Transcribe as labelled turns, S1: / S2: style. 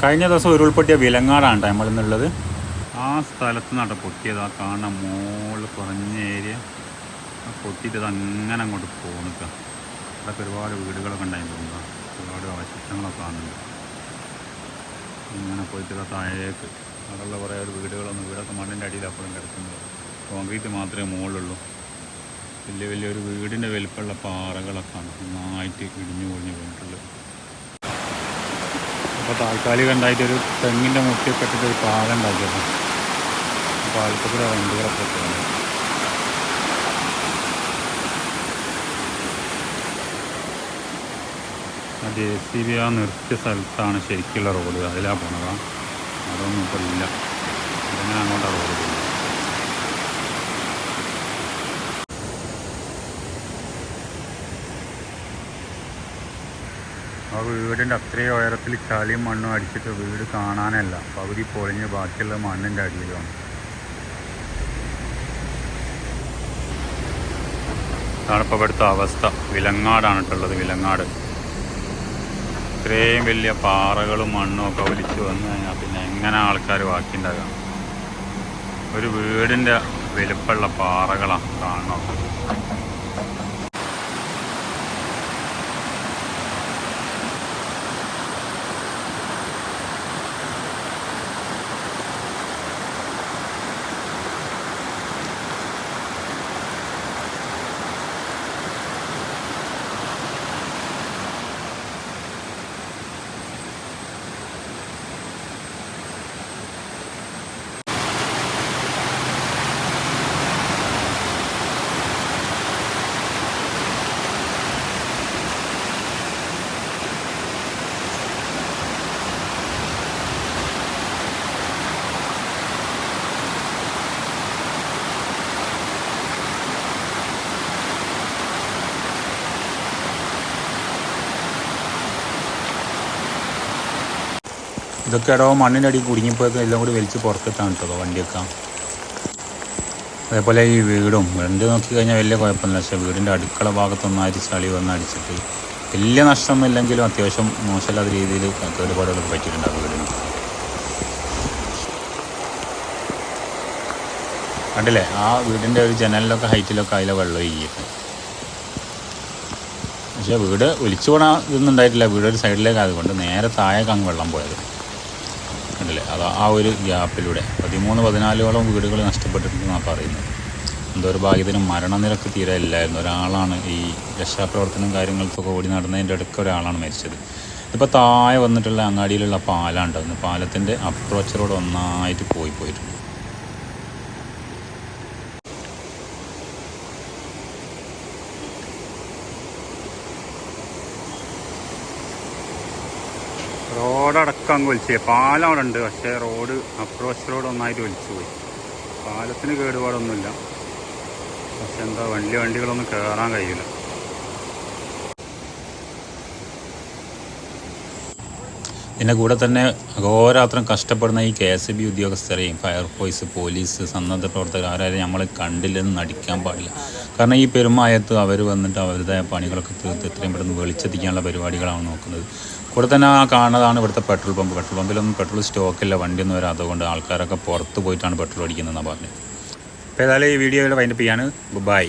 S1: കഴിഞ്ഞ ദിവസം ഉരുൾപൊട്ടിയ വിലങ്ങാടാണ് നമ്മളിന്നുള്ളത്. ആ സ്ഥലത്ത് നിന്നാണ് പൊട്ടിയത്. ആ കാണാൻ മുകളിൽ കുറഞ്ഞ ഏരിയ പൊട്ടിയിട്ട് അങ്ങനെ അങ്ങോട്ട് പോകുന്നില്ല. അതൊക്കെ ഒരുപാട് വീടുകളൊക്കെ ഉണ്ടായി തോന്നുക. ഒരുപാട് അവശിഷ്ടങ്ങളൊക്കെ കാണുന്നുണ്ട്. ഇങ്ങനെ പോയിട്ട് താഴേക്ക് അവിടെയുള്ള കുറേ വീടൊക്കെ മണ്ണിൻ്റെ അടിയിൽ അപ്പോഴും കിടക്കുന്നത്. കോൺക്രീറ്റ് മാത്രമേ മുകളിലുള്ളൂ. വലിയൊരു വീടിൻ്റെ വലിപ്പമുള്ള പാറകളൊക്കെ നന്നായിട്ട് ഇടിഞ്ഞു പൊളിഞ്ഞു പോയിട്ടുള്ളത്. അപ്പോൾ താൽക്കാലികമായിട്ടൊരു തെങ്ങിൻ്റെ മുട്ടിയൊക്കെ ഇട്ടിട്ടൊരു പാലം ഉണ്ടാക്കിയപ്പോൾ ആ പാലത്തിൽ കൂടെ വണ്ടികളൊക്കെ പോകുന്നത്. ആ JCB ആ നിർത്തിയ സ്ഥലത്താണ് ശരിക്കുള്ള റോഡ്. അതിലാണ് പോണത്. അതൊന്നും ഇപ്പോൾ ഇല്ല. അങ്ങനെ അങ്ങോട്ടാണ് റോഡ് പോകുന്നത്. ആ വീടിൻ്റെ അത്രയും ഉയരത്തിൽ ചളിയും മണ്ണും അടിച്ചിട്ട് വീട് കാണാനല്ല, പകുതി പൊളിഞ്ഞ് ബാക്കിയുള്ള മണ്ണിൻ്റെ അടിയിലാണ്. അതാണിപ്പോൾ ഇവിടുത്തെ അവസ്ഥ. വിലങ്ങാടാണ് ഇട്ടുള്ളത്. വിലങ്ങാട് ഇത്രയും വലിയ പാറകളും മണ്ണും ഒക്കെ ഒലിച്ച് വന്നു കഴിഞ്ഞാൽ പിന്നെ എങ്ങനെ ആൾക്കാർ ബാക്കിയുണ്ടാകാം? ഒരു വീടിൻ്റെ വലുപ്പമുള്ള പാറകളാണ് കാണണം. ഇതൊക്കെ ഇടവോ മണ്ണിൻ്റെ അടി കുടുങ്ങിപ്പോയൊക്കെ എല്ലാം കൂടി വലിച്ച് പുറത്തിട്ടാണ് കേട്ടോ വണ്ടിയൊക്കെ. അതേപോലെ ഈ വീടും നോക്കി കഴിഞ്ഞാൽ വലിയ കുഴപ്പമില്ല. പക്ഷേ വീടിൻ്റെ അടുക്കള ഭാഗത്തൊന്നായിട്ട് ചളി വന്ന് അടിച്ചിട്ട് വലിയ നഷ്ടമൊന്നും ഇല്ലെങ്കിലും അത്യാവശ്യം മോശമില്ലാത്ത രീതിയിൽ കേടുപാടുകളൊക്കെ പറ്റിയിട്ടുണ്ട് ആ വീടിന്. കണ്ടില്ലേ, ആ വീടിൻ്റെ ഒരു ജനലിലൊക്കെ ഹൈറ്റിലൊക്കെ അതിലെ വെള്ളം ഒഴുകിയിട്ട്. പക്ഷേ വീട് ഒലിച്ചു പോണ ഇതൊന്നും ഉണ്ടായിട്ടില്ല. വീട് ഒരു സൈഡിലേക്ക് ആയതുകൊണ്ട് നേരെ താഴേക്ക് അങ്ങ് വെള്ളം പോയത് കണ്ടില്ലേ. അത് ആ ഒരു ഗ്യാപ്പിലൂടെ 13-14 വീടുകൾ നഷ്ടപ്പെട്ടിട്ടുണ്ടെന്നാണ് പറയുന്നത്. എന്തോ ഒരു ഭാഗ്യത്തിന് മരണനിരക്ക് തീരെ ഇല്ലായിരുന്നു. ഒരാളാണ് ഈ രക്ഷാപ്രവർത്തനം കാര്യങ്ങൾക്കൊക്കെ ഓടി നടന്നതിൻ്റെ ഇടയ്ക്ക് ഒരാളാണ് മരിച്ചത്. ഇതിപ്പോൾ താഴെ വന്നിട്ടുള്ള അങ്ങാടിയിലുള്ള പാലമാണ് ഉണ്ടാകുന്നത്. പാലത്തിൻ്റെ അപ്രോച്ച് റോഡ് ഒന്നായിട്ട് പോയിട്ടുണ്ട്. റോഡടക്കം അങ്ങ് ഒലിച്ചു പോയി. പാലം അവിടെ ഉണ്ട്, പക്ഷേ റോഡ് അപ്രോച്ച് റോഡ് ഒന്നായിട്ട് ഒലിച്ചു പോയി. പാലത്തിന് കേടുപാടൊന്നുമില്ല, പക്ഷെ എന്താ വണ്ടികളൊന്നും കയറാൻ കഴിയില്ല. ഇതിൻ്റെ കൂടെ തന്നെ അഹോരാത്രം കഷ്ടപ്പെടുന്ന ഈ KSB ഉദ്യോഗസ്ഥരെയും ഫയർഫോഴ്സ്, പോലീസ്, സന്നദ്ധ പ്രവർത്തകർ ആരാരും നമ്മൾ കണ്ടില്ലെന്ന് നടിക്കാൻ പാടില്ല. കാരണം ഈ പെരുമായത്ത് അവർ വന്നിട്ട് അവരുടേതായ പണികളൊക്കെ തീർത്ത് എത്രയും പെട്ടെന്ന് വെളിച്ചെത്തിക്കാനുള്ള പരിപാടികളാണ് നോക്കുന്നത്. കൂടെ തന്നെ ആ കാണുന്നതാണ് ഇവിടുത്തെ പെട്രോൾ പമ്പിലൊന്നും പെട്രോൾ സ്റ്റോക്കില്ല, വണ്ടിയൊന്നും വരാം. അതുകൊണ്ട് ആൾക്കാരൊക്കെ പുറത്ത് പോയിട്ടാണ് പെട്രോൾ അടിക്കുന്നതെന്നാണ് പറഞ്ഞത്. അപ്പോൾ ഏതായാലും ഈ വീഡിയോയിൽ വൈൻഡപ്പ് ചെയ്യാണ്. ബൈ.